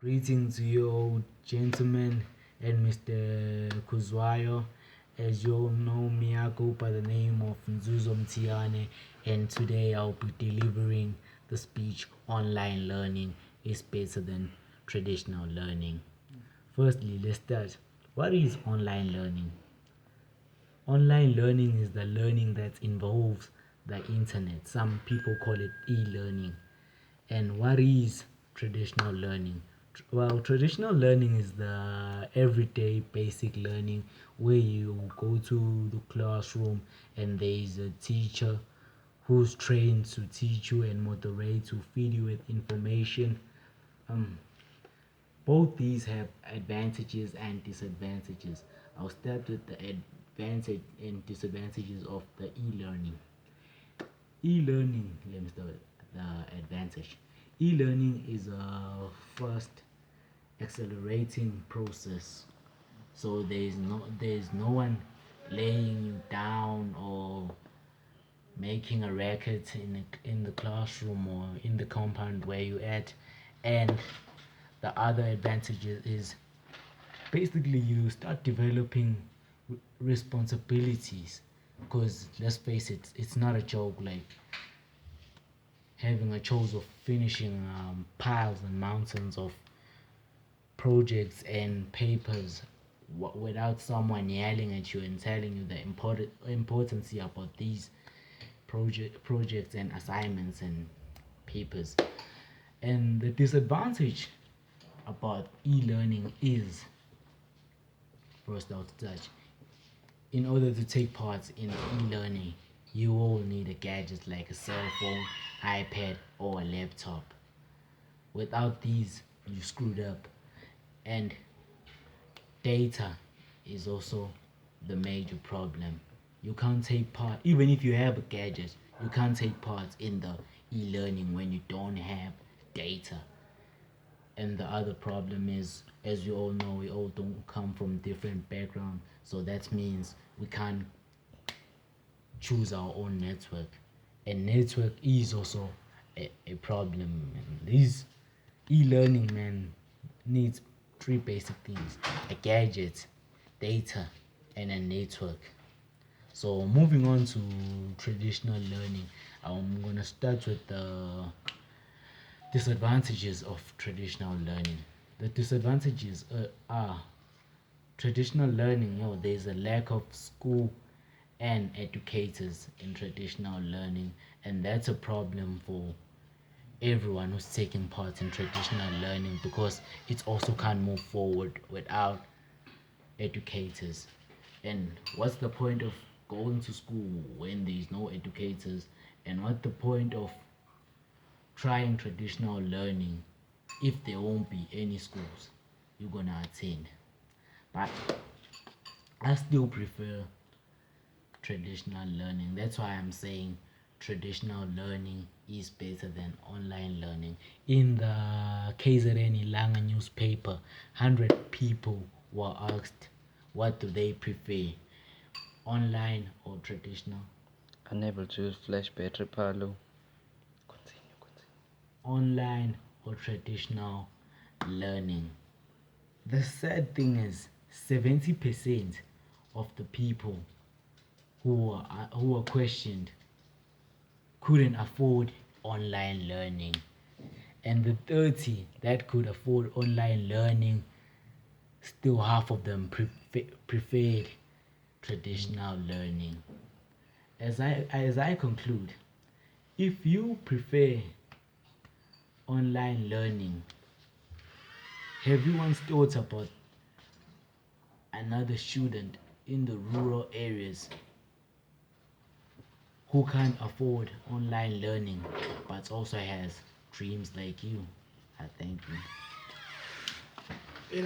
Greetings to you, old gentlemen, and Mr. Kuzwayo. As you all know me, I go by the name of Nzuzo Mthiyane, and today I'll be delivering the speech online learning is better than traditional learning. Firstly, let's start. What is online learning? Online learning is the learning that involves the internet. Some people call it e-learning. And what is traditional learning? Well, traditional learning is the everyday basic learning where you go to the classroom and there is a teacher who's trained to teach you and moderate to feed you with information. Both these have advantages and disadvantages. I'll start with the advantage and disadvantages of the e-learning. E-learning, let me start with the advantage. E-learning is a fast accelerating process. So there's no one laying you down or making a record in the classroom or in the compound where you at. And the other advantage is basically you start developing responsibilities, because let's face it, it's not a joke like having a chores of finishing piles and mountains of projects and papers without someone yelling at you and telling you the importance about these projects and assignments and papers. And the disadvantage about e-learning is, first out touch, in order to take part in e-learning, you will need a gadget like a cell phone, iPad, or a laptop. Without these, you screwed up. And data is also the major problem. You can't take part, even if you have a gadget, you can't take part in the e-learning when you don't have data. And the other problem is, as you all know, we all don't come from different backgrounds, so that means we can't choose our own network. And network is also a problem. And this e-learning, man, needs three basic things: a gadget, data, and a network. So moving on to traditional learning, I'm gonna start with the disadvantages of traditional learning. The disadvantages are traditional learning. There's a lack of school and educators in traditional learning, and that's a problem for everyone who's taking part in traditional learning, because it also can't move forward without educators. And what's the point of going to school when there's no educators? And what's the point of trying traditional learning if there won't be any schools you're gonna attend? But I still prefer traditional learning. That's why I'm saying traditional learning is better than online learning. In the KZN Langa newspaper, 100 people were asked what do they prefer, online or traditional. Unable to use flash battery palo. Online or traditional learning. The sad thing is 70% of the people who were questioned couldn't afford online learning, and the 30 that could afford online learning, still half of them preferred traditional learning. As I conclude, if you prefer online learning, have you once thought about another student in the rural areas who can't afford online learning but also has dreams like you? I thank you.